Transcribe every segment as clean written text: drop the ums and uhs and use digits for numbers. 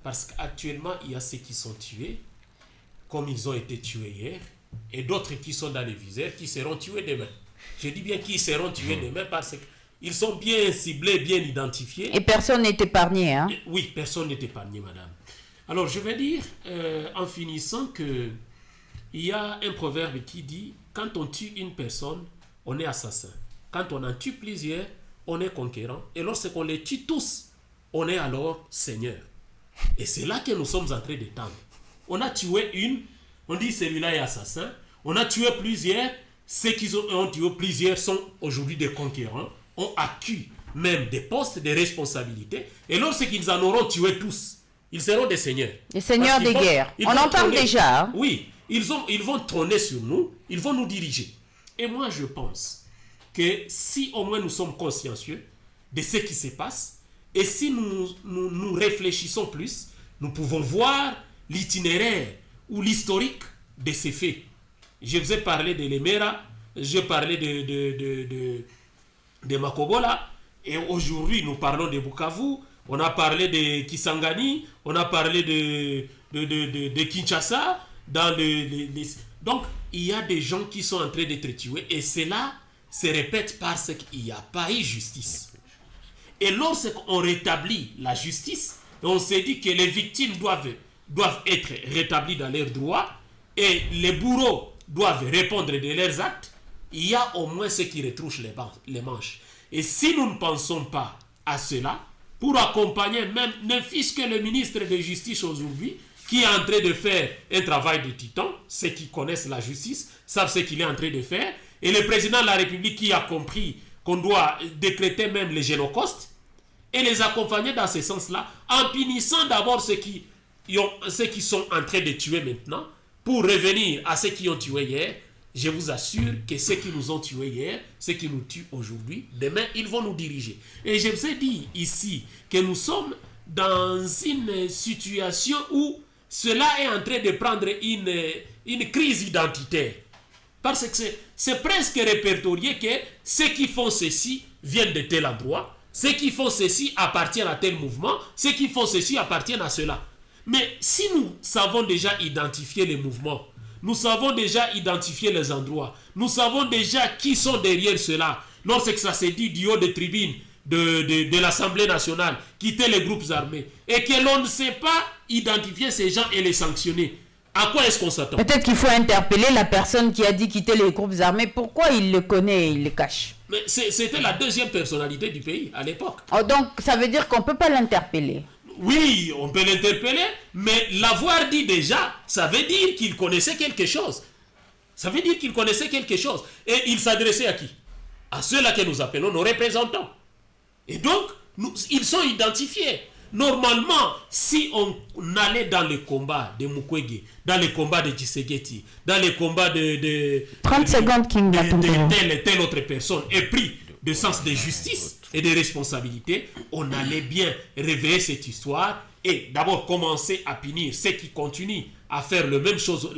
Parce qu'actuellement, il y a ceux qui sont tués, comme ils ont été tués hier, et d'autres qui sont dans les viseurs, qui seront tués demain. Je dis bien qu'ils seront tués demain parce qu'ils sont bien ciblés, bien identifiés. Et personne n'est épargné, hein? Oui, personne n'est épargné, madame. Alors, je vais dire, en finissant, que il y a un proverbe qui dit, quand on tue une personne, on est assassin. Quand on en tue plusieurs, on est conquérant. Et lorsqu'on les tue tous, on est alors seigneur. Et c'est là que nous sommes en train de tendre. On a tué une, on dit celui-là est assassin. On a tué plusieurs, ceux qui ont tué plusieurs sont aujourd'hui des conquérants, ont acquis même des postes, des responsabilités. Et lorsqu'ils en auront tué tous, ils seront des seigneurs. Les seigneurs des guerres. On en parle déjà. Hein? Oui, ils vont trôner sur nous, ils vont nous diriger. Et moi, je pense que si au moins nous sommes consciencieux de ce qui se passe, et si nous réfléchissons plus, nous pouvons voir l'itinéraire ou l'historique de ces faits. Je vous ai parlé de Lemera, je parlais de Makobola, et aujourd'hui nous parlons de Bukavu, on a parlé de Kisangani, on a parlé de Kinshasa, donc il y a des gens qui sont en train d'être tués, et cela se répète parce qu'il n'y a pas eu justice. Et lorsqu'on rétablit la justice, on s'est dit que les victimes doivent être rétablies dans leurs droits et les bourreaux doivent répondre de leurs actes, il y a au moins ceux qui retroussent les manches. Et si nous ne pensons pas à cela, pour accompagner même, ne fût-ce que le ministre de Justice aujourd'hui, qui est en train de faire un travail de titan, ceux qui connaissent la justice savent ce qu'il est en train de faire, et le président de la République qui a compris qu'on doit décréter même les génocosts, et les accompagner dans ce sens-là, en punissant d'abord ceux qui sont en train de tuer maintenant, pour revenir à ceux qui ont tué hier. Je vous assure que ceux qui nous ont tués hier, ceux qui nous tuent aujourd'hui, demain, ils vont nous diriger. Et je vous ai dit ici que nous sommes dans une situation où cela est en train de prendre une crise identitaire. Parce que c'est presque répertorié que ceux qui font ceci viennent de tel endroit, ceux qui font ceci appartiennent à tel mouvement, ceux qui font ceci appartiennent à cela. Mais si nous savons déjà identifier les mouvements, nous savons déjà identifier les endroits, nous savons déjà qui sont derrière cela, lorsque ça se dit du haut des tribunes de l'Assemblée nationale, quitter les groupes armés, et que l'on ne sait pas identifier ces gens et les sanctionner, à quoi est-ce qu'on s'attend? Peut-être qu'il faut interpeller la personne qui a dit quitter les groupes armés. Pourquoi il le connaît et il le cache? Mais c'était la deuxième personnalité du pays à l'époque. Oh, donc ça veut dire qu'on ne peut pas l'interpeller? Oui, on peut l'interpeller, mais l'avoir dit déjà, ça veut dire qu'il connaissait quelque chose. Ça veut dire qu'il connaissait quelque chose. Et il s'adressait à qui? À ceux-là que nous appelons nos représentants. Et donc, ils sont identifiés. Normalement, si on allait dans les combats de Mukwege, dans les combats de Tshisekedi, dans les combats de 30 secondes, King Matunguru, telle et telle autre personne, et pris de sens de justice et de responsabilité, on allait bien réveiller cette histoire et d'abord commencer à punir ceux qui continuent à faire la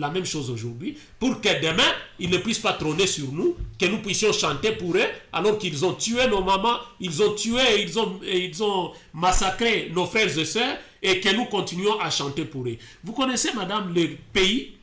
même chose aujourd'hui, pour que demain, ils ne puissent pas trôner sur nous, que nous puissions chanter pour eux, alors qu'ils ont tué nos mamans, ils ont tué, ils ont massacré nos frères et sœurs, et que nous continuons à chanter pour eux. Vous connaissez, madame, le pays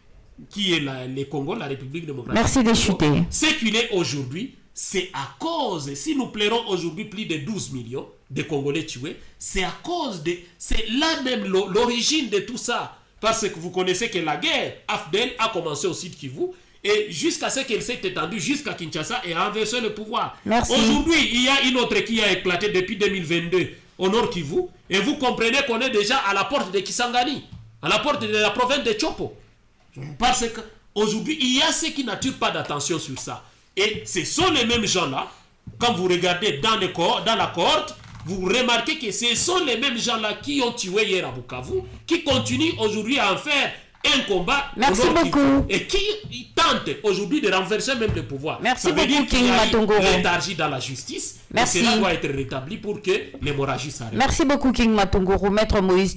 qui est le Congo, la République démocratique. Merci de chuter. Ce qu'il est aujourd'hui, c'est à cause, si nous pleurons aujourd'hui plus de 12 millions de Congolais tués, c'est à cause c'est là même l'origine de tout ça. Parce que vous connaissez que la guerre AFDEL a commencé au Sud Kivu, et jusqu'à ce qu'elle s'est étendue jusqu'à Kinshasa et a inversé le pouvoir. Aujourd'hui, il y a une autre qui a éclaté depuis 2022 au Nord Kivu, et vous comprenez qu'on est déjà à la porte de Kisangani, à la porte de la province de Chopo. Parce qu'aujourd'hui, il y a ceux qui n'attirent pas d'attention sur ça. Et ce sont les mêmes gens-là, quand vous regardez dans la cohorte, vous remarquez que ce sont les mêmes gens-là qui ont tué hier à Bukavu, qui continuent aujourd'hui à en faire un combat. Merci beaucoup. Et qui tentent aujourd'hui de renverser même le pouvoir. Merci Ça veut beaucoup, dire qu'il y King a Matunguru. une léthargie dans la justice. Merci. Et cela doit être rétabli pour que l'hémorragie s'arrête. Merci beaucoup, King Matunguru. Maître Moïse.